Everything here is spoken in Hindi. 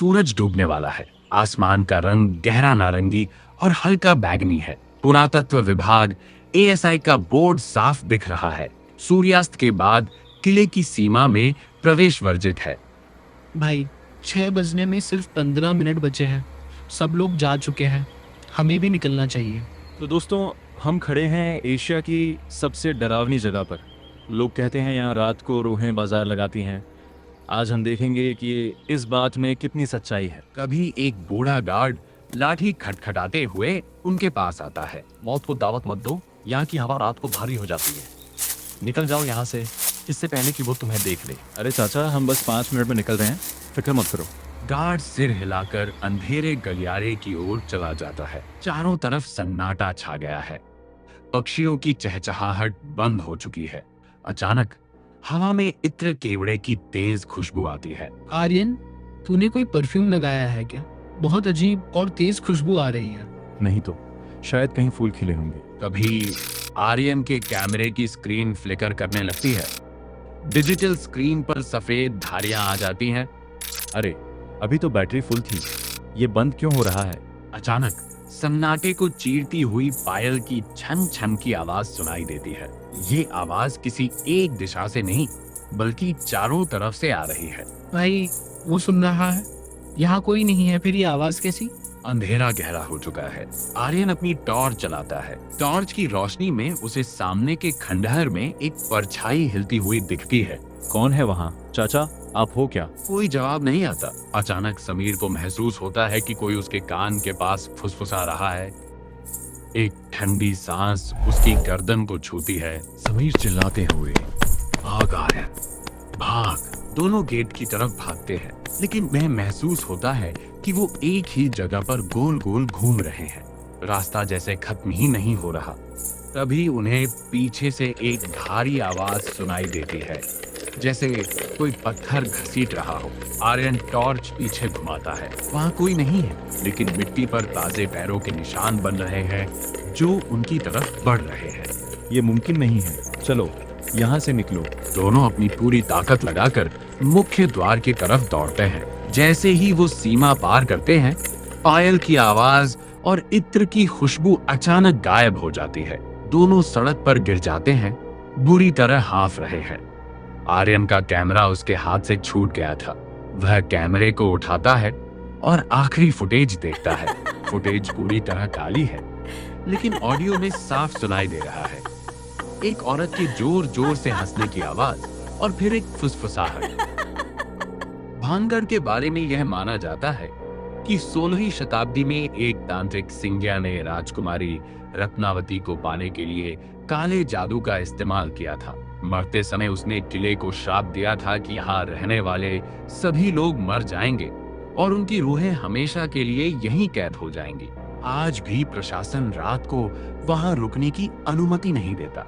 सूरज डूबने वाला है। आसमान का रंग गहरा नारंगी और हल्का बैगनी है। पुरातत्व विभाग एएसआई का बोर्ड साफ दिख रहा है। सूर्यास्त के बाद किले की सीमा में प्रवेश वर्जित है। भाई 6 बजने में सिर्फ 15 मिनट बचे हैं। सब लोग जा चुके हैं, हमें भी निकलना चाहिए। तो दोस्तों, हम खड़े हैं एशिया की सबसे डरावनी जगह पर। लोग कहते हैं यहाँ रात को रूहें बाजार लगाती हैं। आज हम देखेंगे कि इस बात में कितनी सच्चाई है। कभी एक बूढ़ा गार्ड लाठी खटखटाते हुए उनके पास आता है। मौत को दावत मत दो, यहाँ की हवा रात को भारी हो जाती है। निकल जाओ यहाँ से, इससे पहले कि वो तुम्हें देख ले। अरे चाचा, हम बस 5 मिनट में निकल रहे हैं, फिक्र मत करो। गार्ड सिर हिलाकर अंधेरे गलियारे की ओर चला जाता है। चारों तरफ सन्नाटा छा गया है। पक्षियों की चहचहाहट बंद हो चुकी है। अचानक हवा में इत्र केवड़े की तेज खुशबू आती है। आर्यन, तूने कोई परफ्यूम लगाया है क्या? बहुत अजीब और तेज खुशबू आ रही है। नहीं तो शायद कहीं फूल खिले होंगे। तभी आर्यन के कैमरे की स्क्रीन फ्लिकर करने लगती है। डिजिटल स्क्रीन पर सफेद धारियां आ जाती हैं। अरे, अभी तो बैटरी फुल थी, ये बंद क्यों हो रहा है? अचानक सन्नाटे को चीरती हुई पायल की छन छन की आवाज सुनाई देती है। ये आवाज किसी एक दिशा से नहीं, बल्कि चारों तरफ से आ रही है। भाई, वो सुन रहा है। यहाँ कोई नहीं है, फिर ये आवाज कैसी? अंधेरा गहरा हो चुका है। आर्यन अपनी टॉर्च चलाता है। टॉर्च की रोशनी में उसे सामने के खंडहर में एक परछाई हिलती हुई दिखती है। कौन है वहाँ? चाचा, आप हो क्या? कोई जवाब नहीं आता। अचानक समीर को महसूस होता है कि कोई उसके कान के पास फुसफुसा रहा है। एक ठंडी सांस उसकी गर्दन को छूती है। समीर चिल्लाते हुए, भाग आर्यन, भाग। दोनों गेट की तरफ भागते हैं, लेकिन वह महसूस होता है कि वो एक ही जगह पर गोल गोल घूम रहे हैं। रास्ता जैसे खत्म ही नहीं हो रहा। तभी उन्हें पीछे से एक भारी आवाज सुनाई देती है, जैसे कोई पत्थर घसीट रहा हो। आर्यन टॉर्च पीछे घुमाता है। वहाँ कोई नहीं है, लेकिन मिट्टी पर ताजे पैरों के निशान बन रहे हैं जो उनकी तरफ बढ़ रहे हैं। ये मुमकिन नहीं है, चलो यहाँ से निकलो। दोनों अपनी पूरी ताकत लगाकर मुख्य द्वार की तरफ दौड़ते हैं। जैसे ही वो सीमा पार करते हैं, पायल की आवाज और इत्र की खुशबू अचानक गायब हो जाती है। दोनों सड़क पर गिर जाते हैं, बुरी तरह हाफ रहे हैं। आर्यन का कैमरा उसके हाथ से छूट गया था। वह कैमरे को उठाता है और आखिरी फुटेज देखता है। फुटेज पूरी तरह काली है, लेकिन ऑडियो में साफ सुनाई दे रहा है। एक औरत की जोर जोर से हंसने की आवाज और फिर एक फुसफुसाहट। भानगढ़ के बारे में यह माना जाता है कि 16वीं शताब्दी में एक तांत्रिक सिंघिया ने राजकुमारी रत्नावती को पाने के लिए काले जादू का इस्तेमाल किया था। मरते समय उसने किले को श्राप दिया था कि यहाँ रहने वाले सभी लोग मर जाएंगे और उनकी रूहें हमेशा के लिए यहीं कैद हो जाएंगी। आज भी प्रशासन रात को वहां रुकने की अनुमति नहीं देता।